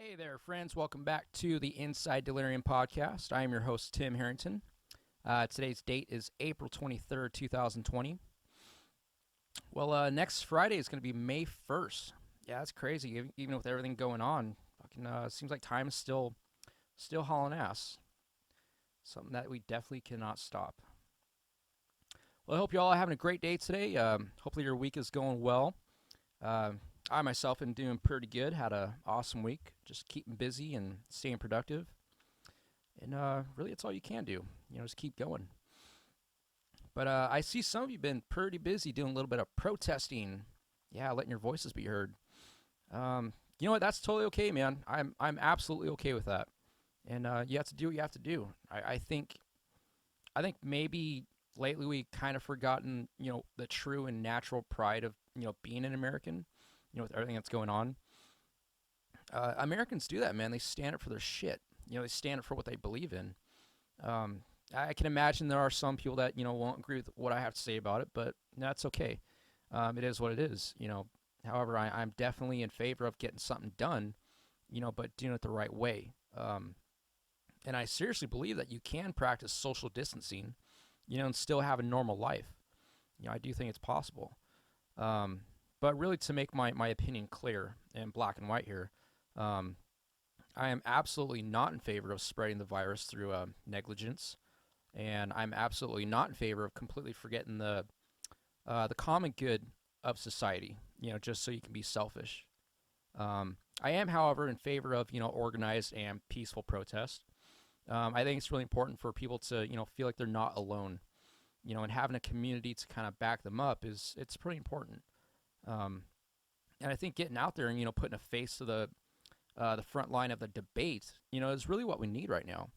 Hey there, friends. Welcome back to the Inside Delirium podcast. I am your host, Tim Harrington. Today's date is April 23rd, 2020. Well, next Friday is going to be May 1st. Yeah, that's crazy. Even with everything going on, seems like time is still hauling ass. Something that we definitely cannot stop. Well, I hope you all are having a great day today. Hopefully your week is going well. Uh, I myself am doing pretty good. Had a awesome week. Just keeping busy and staying productive. And really, it's all you can do. Just keep going. But I see some of you been pretty busy doing a little bit of protesting. Yeah, letting your voices be heard. You know what? That's totally okay, man. I'm absolutely okay with that. And you have to do what you have to do. I think maybe lately we kind of forgotten the true and natural pride of being an American. With everything that's going on. Americans do that, man. They stand up for their shit. They stand up for what they believe in. Um, I can imagine there are some people that won't agree with what I have to say about it, but that's okay. It is what it is. However, I'm definitely in favor of getting something done. But doing it the right way. And I seriously believe that you can practice social distancing, and still have a normal life. I do think it's possible. Um, but really, to make my opinion clear and black and white here, um, I am absolutely not in favor of spreading the virus through negligence, and I'm absolutely not in favor of completely forgetting the common good of society. Just so you can be selfish. I am, however, in favor of organized and peaceful protest. I think it's really important for people to feel like they're not alone. And having a community to kind of back them up it's pretty important. Um, and I think getting out there and putting a face to the front line of the debate, is really what we need right now.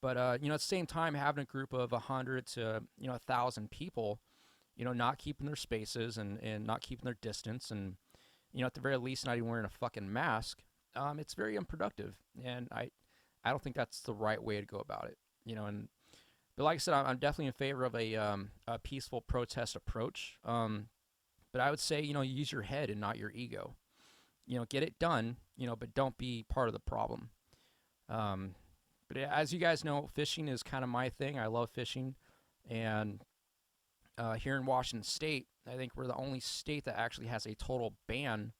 But at the same time, having a group of 100 to 1,000 people, not keeping their spaces and not keeping their distance, and at the very least not even wearing a fucking mask, it's very unproductive, and I don't think that's the right way to go about it. And but like I said, I'm definitely in favor of a peaceful protest approach. But I would say, use your head and not your ego. Get it done, but don't be part of the problem. Um, but as you guys know, fishing is kind of my thing. I love fishing. And here in Washington State, I think we're the only state that actually has a total ban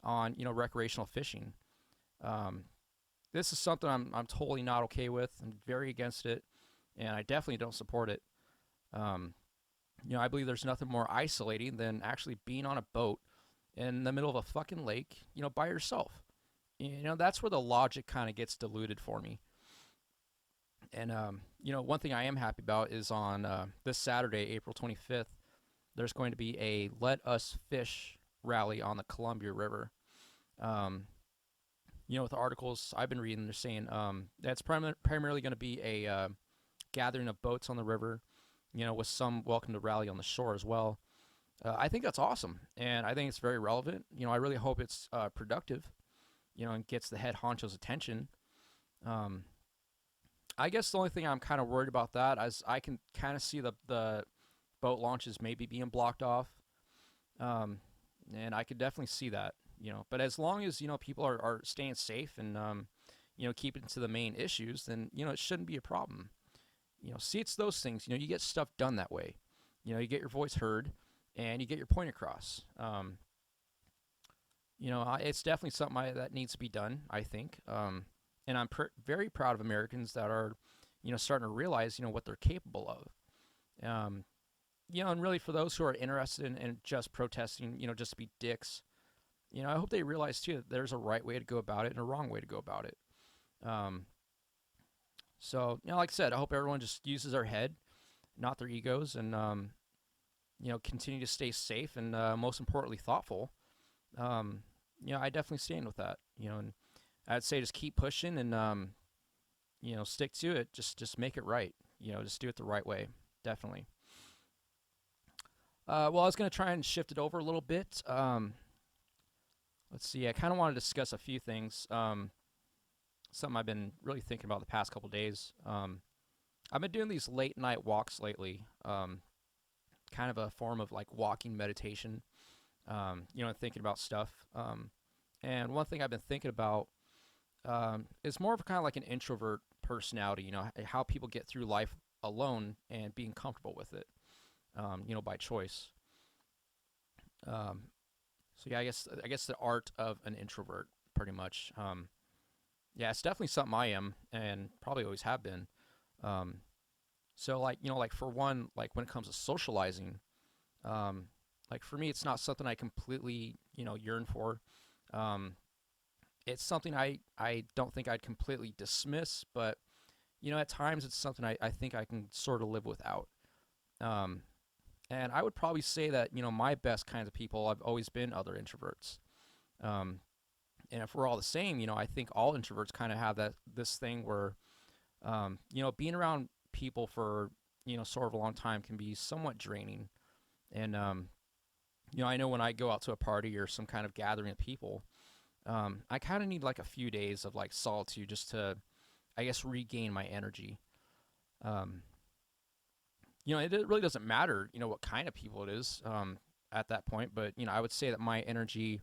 on, recreational fishing. Um, this is something I'm totally not okay with. I'm very against it. And I definitely don't support it. Um, I believe there's nothing more isolating than actually being on a boat in the middle of a fucking lake, by yourself. That's where the logic kind of gets diluted for me. And one thing I am happy about is on this Saturday, April 25th, there's going to be a Let Us Fish rally on the Columbia River. Um, with the articles I've been reading, they're saying that's primarily going to be a gathering of boats on the river, with some welcome to rally on the shore as well. I think that's awesome, and I think it's very relevant. I really hope it's productive, and gets the head honcho's attention. Um, I guess the only thing I'm kind of worried about that is I can kind of see the boat launches maybe being blocked off, um, and I could definitely see that. But as long as people are staying safe and keeping to the main issues, then it shouldn't be a problem. See, it's those things. You get stuff done that way. You get your voice heard, and you get your point across. It's definitely something that needs to be done, I think. And I'm very proud of Americans that are, starting to realize, what they're capable of. And really for those who are interested in just protesting, just to be dicks, I hope they realize too that there's a right way to go about it and a wrong way to go about it. Um, so, like I said, I hope everyone just uses their head, not their egos, and continue to stay safe and most importantly thoughtful. Um, I definitely stand with that. And I'd say just keep pushing and stick to it. Just make it right. Just do it the right way. Definitely. Well, I was gonna try and shift it over a little bit. Let's see. I kind of want to discuss a few things. Something I've been really thinking about the past couple days. I've been doing these late night walks lately. Kind of a form of like walking meditation. Thinking about stuff. And one thing I've been thinking about is more of kind of like an introvert personality. How people get through life alone and being comfortable with it. By choice. Um, so yeah, I guess the art of an introvert, pretty much. Yeah, it's definitely something I am, and probably always have been. Um, so like like for one, like when it comes to socializing, um, like for me, it's not something I completely yearn for. Um, it's something I don't think I'd completely dismiss, but at times it's something I think I can sort of live without. Um, and I would probably say that my best kinds of people have always been other introverts. Um, and if we're all the same, I think all introverts kind of have that this thing where being around people for sort of a long time can be somewhat draining. And I know when I go out to a party or some kind of gathering of people, I kind of need like a few days of like solitude just to, I guess, regain my energy. Um, it really doesn't matter, what kind of people it is at that point. But I would say that my energy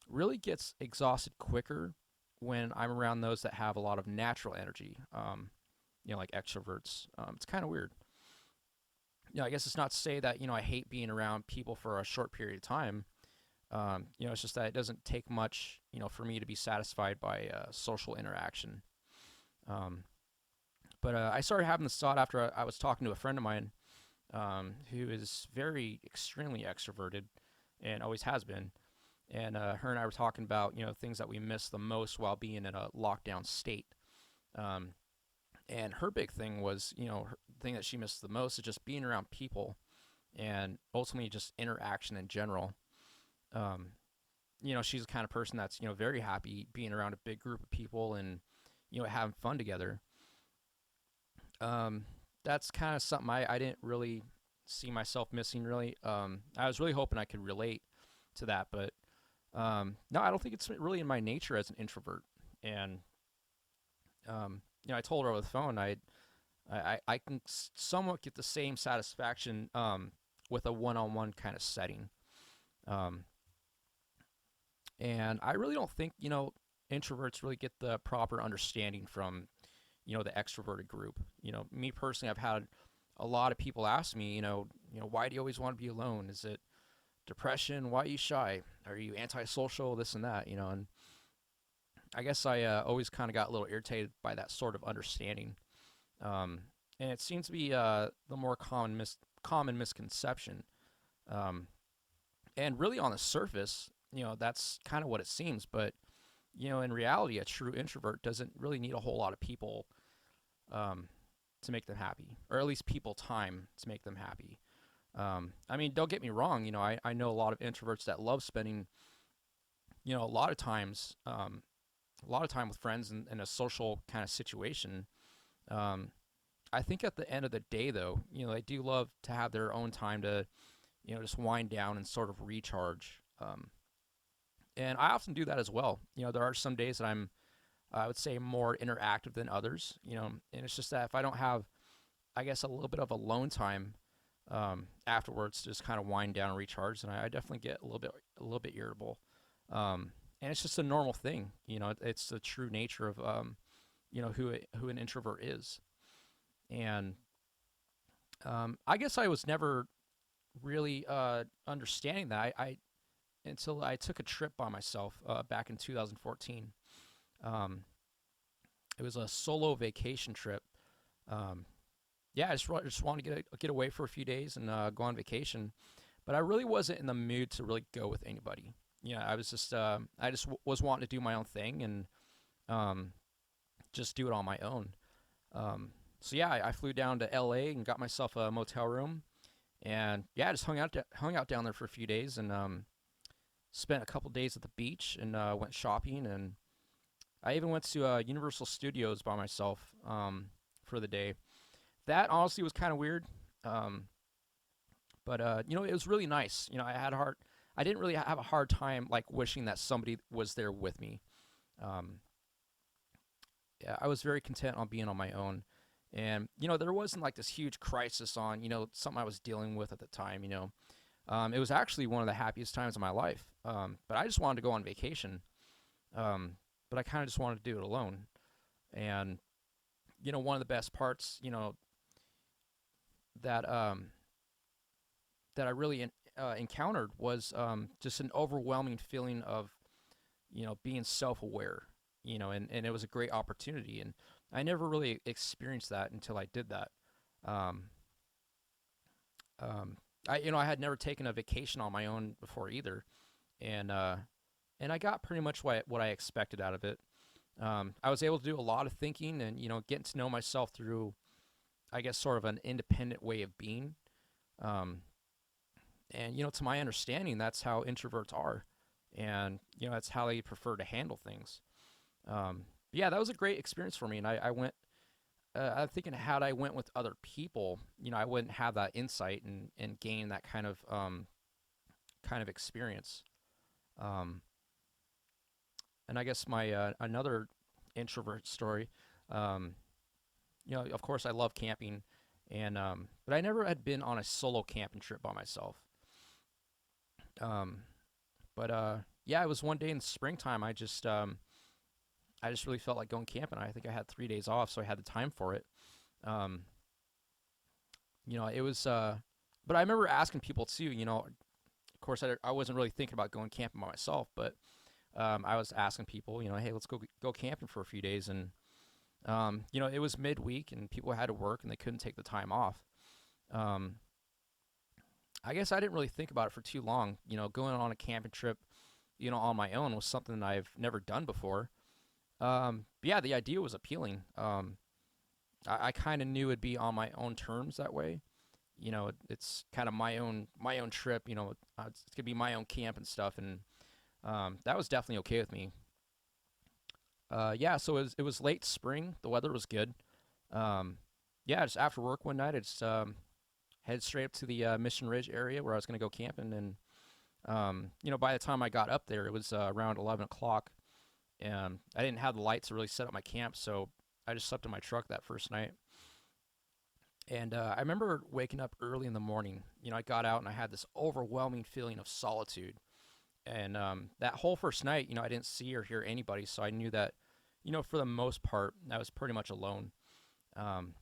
really gets exhausted quicker when I'm around those that have a lot of natural energy. Like extroverts. It's kind of weird. I guess it's not to say that I hate being around people for a short period of time. It's just that it doesn't take much, for me to be satisfied by social interaction. Um, but I started having this thought after I was talking to a friend of mine who is very extremely extroverted and always has been. And her and I were talking about things that we miss the most while being in a lockdown state. Um, and her big thing was her thing that she missed the most is just being around people and ultimately just interaction in general. Um, she's the kind of person that's very happy being around a big group of people and having fun together. Um, that's kind of something I didn't really see myself missing. Really, I was really hoping I could relate to that, but no, I don't think it's really in my nature as an introvert. And I told her over the phone I can somewhat get the same satisfaction with a one-on-one kind of setting. Um, and I really don't think introverts really get the proper understanding from the extroverted group. Me personally, I've had a lot of people ask me, why do you always want to be alone? Is it depression? Why are you shy? Are you antisocial? This and that, and I guess I always kind of got a little irritated by that sort of understanding. Um, and it seems to be the more common misconception. Um, and really, on the surface, that's kind of what it seems. But in reality, a true introvert doesn't really need a whole lot of people um, to make them happy, or at least people time to make them happy. I mean, don't get me wrong. I know a lot of introverts that love spending, a lot of times, a lot of time with friends in a social kind of situation. Um, I think at the end of the day, though, they do love to have their own time to, just wind down and sort of recharge. And I often do that as well. There are some days that I would say, more interactive than others. And it's just that if I don't have, I guess, a little bit of alone time afterwards to just kind of wind down and recharge, then I definitely get a little bit irritable. And it's just a normal thing. It's the true nature of who an introvert is. And I guess I was never really understanding that. I until I took a trip by myself back in 2014. Um, it was a solo vacation trip. Um, yeah, I just wanted to get away for a few days and go on vacation, but I really wasn't in the mood to really go with anybody. I was just was wanting to do my own thing and um, just do it on my own. Um, so yeah, I flew down to LA and got myself a motel room, and yeah, I just hung out down there for a few days and spent a couple days at the beach and went shopping, and I even went to Universal Studios by myself for the day. That honestly was kind of weird, um, but it was really nice. I didn't really have a hard time like wishing that somebody was there with me. Um, yeah, I was very content on being on my own. And, there wasn't like this huge crisis on, something I was dealing with at the time. It was actually one of the happiest times of my life. But I just wanted to go on vacation. Um, but I kind of just wanted to do it alone. And one of the best parts, that that I really encountered was just an overwhelming feeling of being self-aware. And it was a great opportunity, and I never really experienced that until I did that. Um, I had never taken a vacation on my own before either, and I got pretty much what I expected out of it. I was able to do a lot of thinking and getting to know myself through, I guess, sort of an independent way of being. Um, and to my understanding, that's how introverts are, and that's how they prefer to handle things. Yeah, that was a great experience for me, and I went. I'm thinking, had I went with other people, I wouldn't have that insight and gain that kind of experience. Um, and I guess my another introvert story. Um, of course, I love camping, and but I never had been on a solo camping trip by myself. Um, but yeah, it was one day in the springtime. I just really felt like going camping. I think I had 3 days off, so I had the time for it. Um, it was. But I remember asking people too. Of course, I wasn't really thinking about going camping by myself, but I was asking people. Hey, let's go camping for a few days, and it was midweek, and people had to work, and they couldn't take the time off. Um, I guess I didn't really think about it for too long. Going on a camping trip, on my own was something that I've never done before. But yeah, the idea was appealing. I kind of knew it'd be on my own terms that way. It's kind of my own trip. It's gonna be my own camp and stuff, and that was definitely okay with me. Yeah, so it was late spring. The weather was good. Um, yeah, just after work one night, I just headed straight up to the Mission Ridge area where I was gonna go camping, and by the time I got up there, it was around 11 o'clock, and I didn't have the lights to really set up my camp, so I just slept in my truck that first night. And I remember waking up early in the morning. I got out and I had this overwhelming feeling of solitude. And that whole first night, I didn't see or hear anybody, so I knew that, for the most part, I was pretty much alone. Um,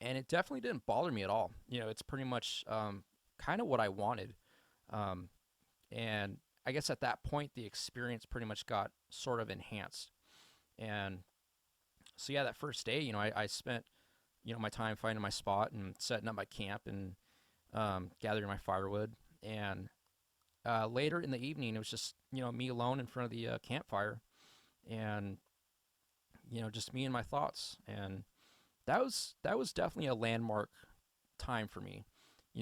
and it definitely didn't bother me at all. It's pretty much kind of what I wanted. Um, and I guess at that point, the experience pretty much got sort of enhanced. And so, yeah, that first day, I spent my time finding my spot and setting up my camp and gathering my firewood. And later in the evening, it was just me alone in front of the campfire, and just me and my thoughts. And that was definitely a landmark time for me.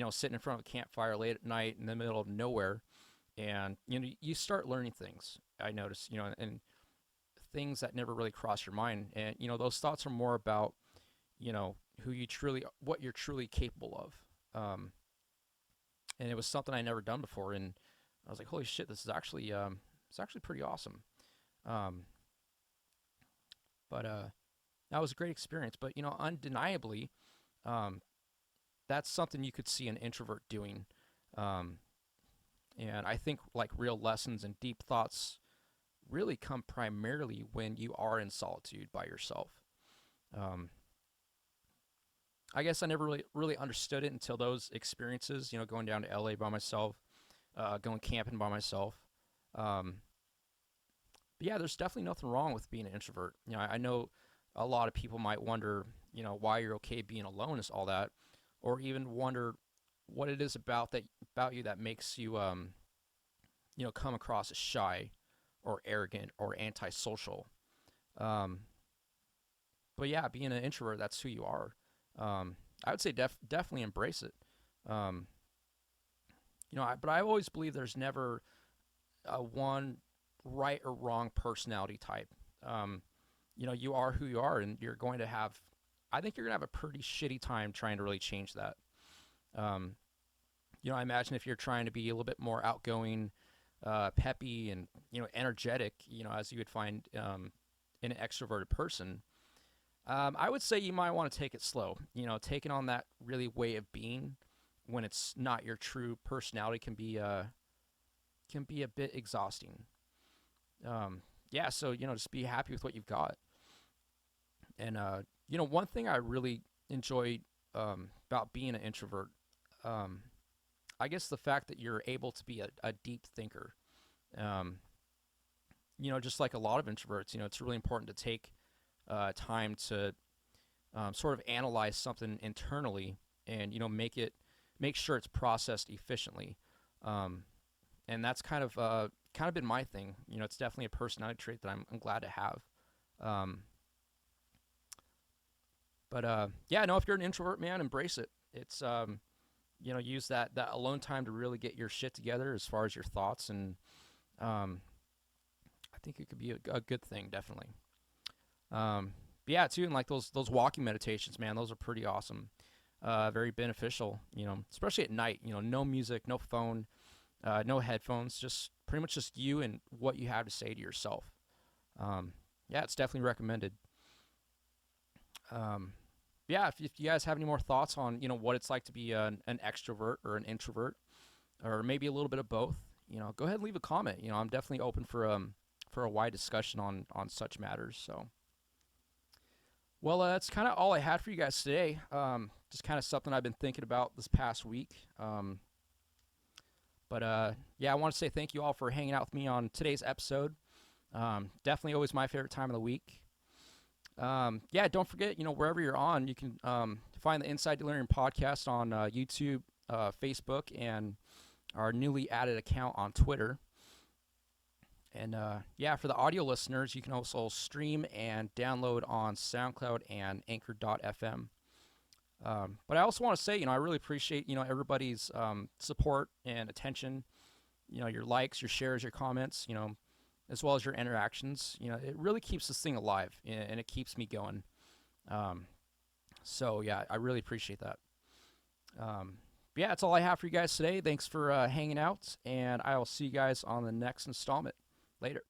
Sitting in front of a campfire late at night in the middle of nowhere, and you start learning things. I noticed, and things that never really crossed your mind, and those thoughts are more about what you're truly capable of. And it was something I never done before, and I was like, holy shit, this is actually it's actually pretty awesome. Um, but that was a great experience. But undeniably, um, that's something you could see an introvert doing. Um, and I think like real lessons and deep thoughts really come primarily when you are in solitude by yourself. Um, I guess I never really understood it until those experiences. Going down to LA by myself, going camping by myself. Um, but yeah, there's definitely nothing wrong with being an introvert. I know a lot of people might wonder, why you're okay being alone is all that, or even wonder what it is about you that makes you, come across as shy, or arrogant, or antisocial. Um, but yeah, being an introvert, that's who you are. I would say definitely embrace it. Um, but I always believe there's never a one right or wrong personality type. Um, you are who you are, and you're going to have. I think you're gonna have a pretty shitty time trying to really change that. Um, I imagine if you're trying to be a little bit more outgoing, peppy, and energetic, as you would find in an extroverted person, I would say you might want to take it slow. Taking on that really way of being when it's not your true personality can be a bit exhausting. Um, yeah, so just be happy with what you've got. And one thing I really enjoy about being an introvert, um, I guess the fact that you're able to be a deep thinker. Um, just like a lot of introverts, it's really important to take time to sort of analyze something internally and make sure it's processed efficiently. Um, and that's kind of been my thing. It's definitely a personality trait that I'm glad to have. Um, but yeah, no, if you're an introvert, man, embrace it. It's use that alone time to really get your shit together as far as your thoughts, and um, I think it could be a good thing, definitely. But yeah, too, and like those walking meditations, man, those are pretty awesome. Very beneficial, especially at night. No music, no phone, no headphones, just pretty much just you and what you have to say to yourself. Um, yeah, it's definitely recommended. Um, yeah, if you guys have any more thoughts on what it's like to be an extrovert or an introvert, or maybe a little bit of both, go ahead and leave a comment. I'm definitely open for a wide discussion on such matters. So, well, that's kind of all I had for you guys today. Just kind of something I've been thinking about this past week. But yeah, I want to say thank you all for hanging out with me on today's episode. Definitely always my favorite time of the week. Yeah, don't forget, wherever you're on, you can find the Inside Learning podcast on YouTube, Facebook, and our newly added account on Twitter. And yeah, for the audio listeners, you can also stream and download on SoundCloud and Anchor.fm. But I also want to say, I really appreciate, everybody's support and attention, your likes, your shares, your comments, as well as your interactions. It really keeps this thing alive, and it keeps me going. So yeah, I really appreciate that. But yeah, that's all I have for you guys today. Thanks for hanging out, and I will see you guys on the next installment. Later.